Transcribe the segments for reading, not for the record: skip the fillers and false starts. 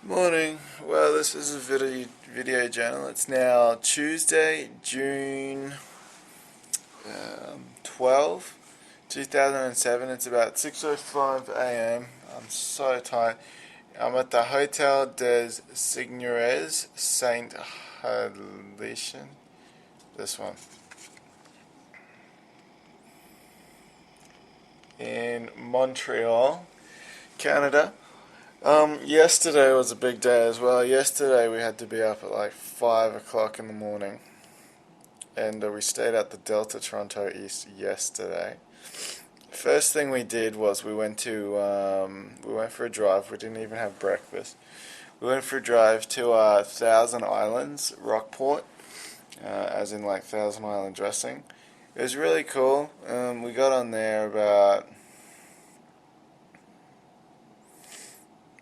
Morning. Well, this is a video journal. It's now Tuesday, June 12, 2007. It's about 6:05 a.m. I'm so tired. I'm at the Hotel des Seigneurs Saint Halicien. This one in Montreal, Canada. Yesterday was a big day as well. Yesterday we had to be up at like 5 o'clock in the morning, and we stayed at the Delta Toronto East yesterday. First thing we did was we went for a drive. We didn't even have breakfast. We went for a drive to Thousand Islands, Rockport, as in like Thousand Island dressing. It was really cool. We got on there about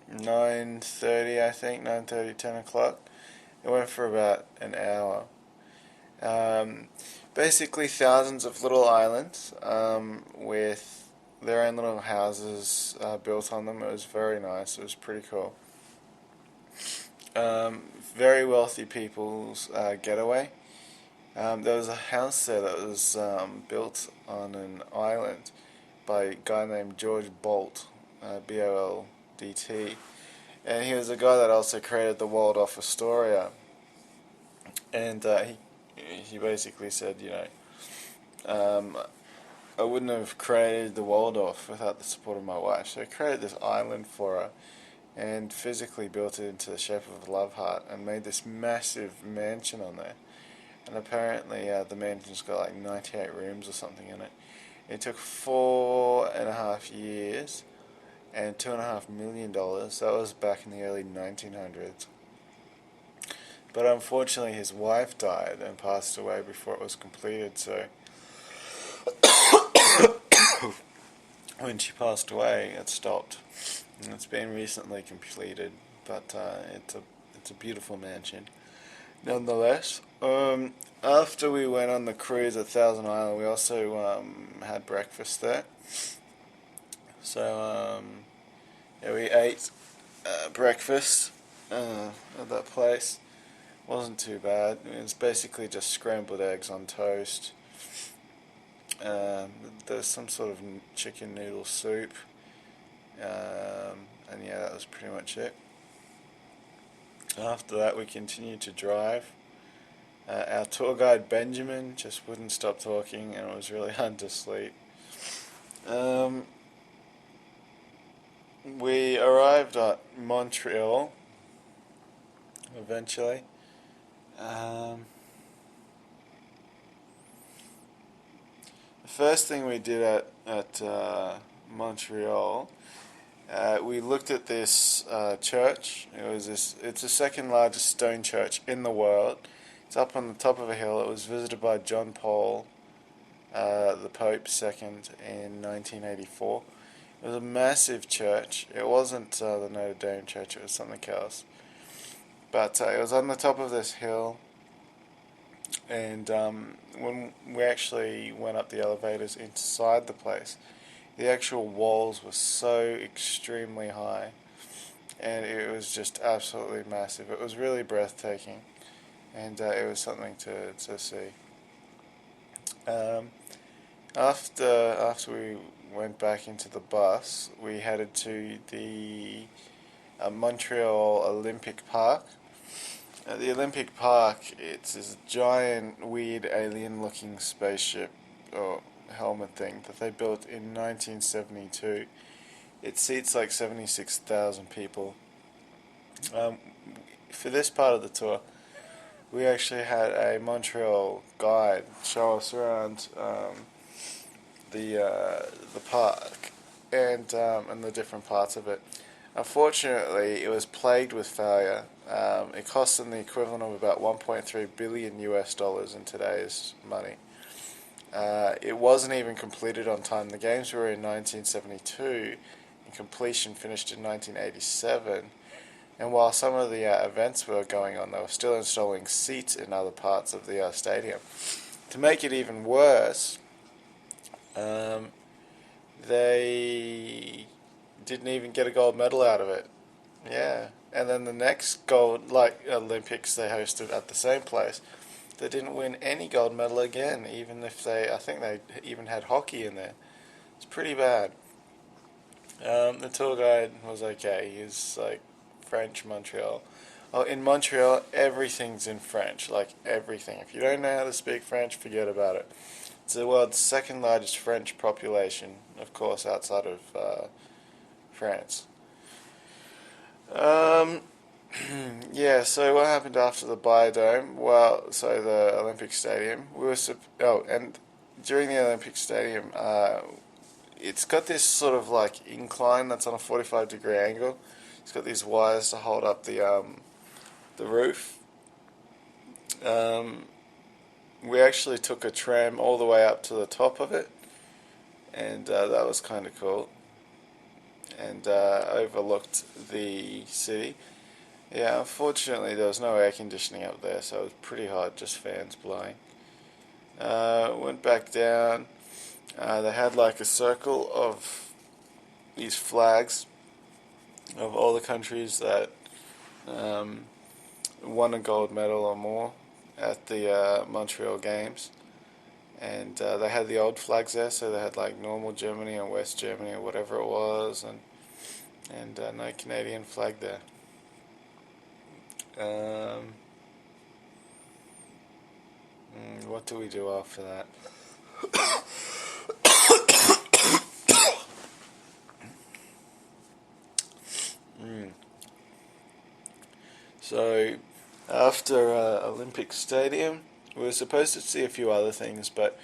9:30, I think, 9:30, 10 o'clock. It went for about an hour. Um, Basically, thousands of little islands with their own little houses built on them. It was very nice. It was pretty cool. Very wealthy people's getaway. There was a house there that was built on an island by a guy named George Bolt, Boldt, and he was a guy that also created the Waldorf Astoria. And he basically said, I wouldn't have created the Waldorf without the support of my wife. So I created this island for her and physically built it into the shape of a love heart and made this massive mansion on there. And apparently the mansion's got like 98 rooms or something in it. It took 4.5 years and $2.5 million. That was back in the early 1900s. But unfortunately his wife died and passed away before it was completed, so when she passed away it stopped. And it's been recently completed, but it's a beautiful mansion nonetheless. After we went on the cruise at Thousand Island, we also had breakfast there. So yeah, we ate breakfast at that place. Wasn't too bad. It was basically just scrambled eggs on toast. There's some sort of chicken noodle soup, and yeah, that was pretty much it. After that, we continued to drive. Our tour guide Benjamin just wouldn't stop talking, and it was really hard to sleep. We arrived at Montreal eventually. The first thing we did at Montreal, we looked at this church. It's the second largest stone church in the world. It's up on the top of a hill. It was visited by John Paul, the Pope II, in 1984. It was a massive church. It wasn't the Notre Dame church. It was something else. But it was on the top of this hill. And when we actually went up the elevators inside the place, the actual walls were so extremely high, and it was just absolutely massive. It was really breathtaking, and it was something to see. Um, after we went back into the bus, we headed to the Montreal Olympic Park. The Olympic Park, it's this giant, weird, alien-looking spaceship or helmet thing that they built in 1972. It seats like 76,000 people. For this part of the tour, we actually had a Montreal guide show us around the park and the different parts of it. Unfortunately, it was plagued with failure. It cost them the equivalent of about 1.3 billion US dollars in today's money. It wasn't even completed on time. The games were in 1972, and completion finished in 1987. And while some of the events were going on, they were still installing seats in other parts of the stadium. To make it even worse, they didn't even get a gold medal out of it. Yeah, and then the next gold Olympics they hosted at the same place, they didn't win any gold medal again. Even if I think they even had hockey in there. It's pretty bad. The tour guide was okay. He's like French Montreal. Oh, in Montreal, everything's in French. Like everything. If you don't know how to speak French, forget about it. It's the world's second largest French population, of course, outside of France. Um, yeah. So what happened after the Biodome? Well, so the Olympic Stadium. And during the Olympic Stadium, it's got this sort of like incline that's on a 45-degree angle. It's got these wires to hold up the roof. Um, we actually took a tram all the way up to the top of it, and that was kind of cool. And overlooked the city. Yeah, unfortunately there was no air conditioning up there, so it was pretty hot, just fans blowing. Went back down. They had like a circle of these flags of all the countries that um, won a gold medal or more at the Montreal Games. And they had the old flags there, so they had like normal Germany and West Germany or whatever it was, and no Canadian flag there. Um, what do we do after that? mm. So, after Olympic Stadium, we were supposed to see a few other things, but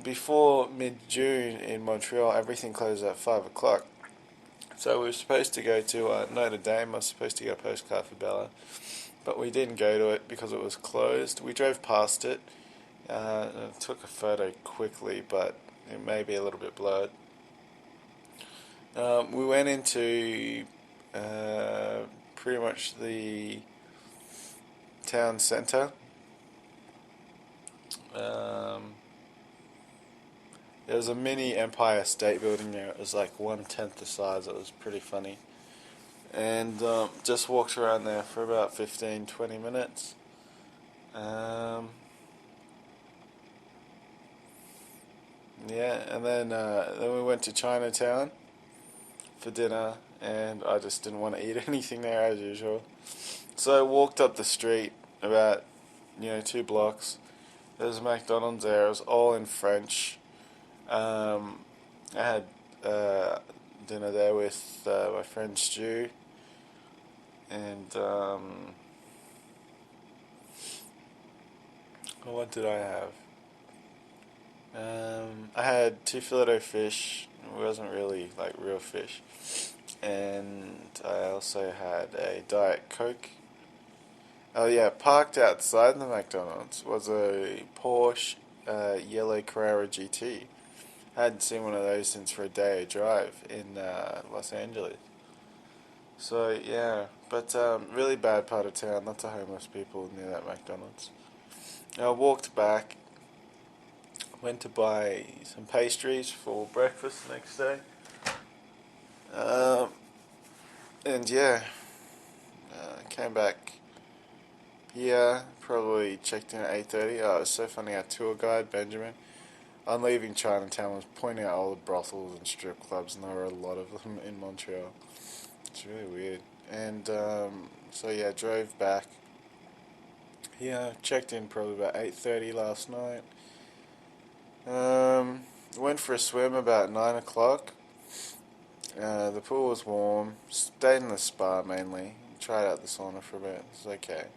before mid-June in Montreal, everything closed at 5 o'clock. So we were supposed to go to Notre Dame. I was supposed to get a postcard for Bella, but we didn't go to it because it was closed. We drove past it, and took a photo quickly, but it may be a little bit blurred. We went into pretty much the town centre. There was a mini Empire State Building there. It was like 1/10 the size. It was pretty funny. And just walked around there for about 15-20 minutes. Um, yeah, and then we went to Chinatown for dinner, and I just didn't want to eat anything there as usual. So I walked up the street about 2 blocks. There's a McDonald's there. It was all in French. I had dinner there with my friend Stu, and what did I have? I had 2 filet-o-fish. It wasn't really like real fish, and I also had a Diet Coke. Oh yeah, parked outside the McDonald's was a Porsche yellow Carrera GT. I hadn't seen one of those since for a day drive in Los Angeles. So yeah, but really bad part of town. Lots of homeless people near that McDonald's. I walked back, went to buy some pastries for breakfast the next day. Um, and yeah, came back here, probably checked in at 8:30. Oh, it was so funny, our tour guide, Benjamin, on leaving Chinatown was pointing out all the brothels and strip clubs, and there were a lot of them in Montreal. It's really weird. And so yeah, drove back. Yeah, checked in probably about 8:30 last night. Went for a swim about 9 o'clock. The pool was warm. Stayed in the spa mainly. Tried out the sauna for a bit. It was okay.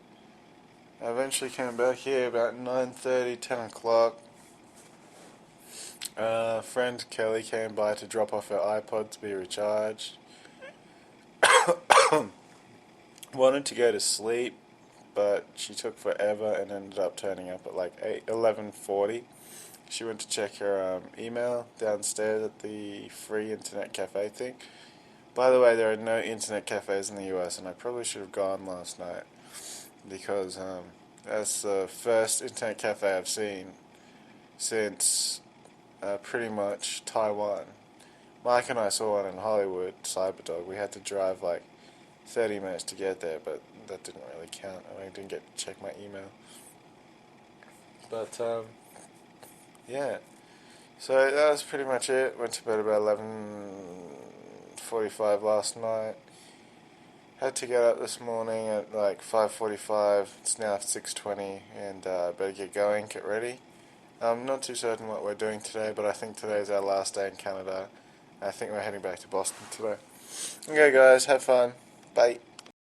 I eventually came back here about 9:30, 10 o'clock. Friend Kelly came by to drop off her iPod to be recharged. Wanted to go to sleep, but she took forever and ended up turning up at like 11:40. She went to check her email downstairs at the free internet cafe thing. By the way, there are no internet cafes in the US, and I probably should have gone last night because that's the first internet cafe I've seen since pretty much Taiwan. Mike and I saw one in Hollywood, Cyberdog. We had to drive like 30 minutes to get there, but that didn't really count. I didn't get to check my email. But yeah, so that was pretty much it. Went to bed about 11:45 last night. Had to get up this morning at like 5:45. It's now 6:20, and better get going, get ready. I'm not too certain what we're doing today, but I think today's our last day in Canada. I think we're heading back to Boston today. Okay, guys, have fun. Bye.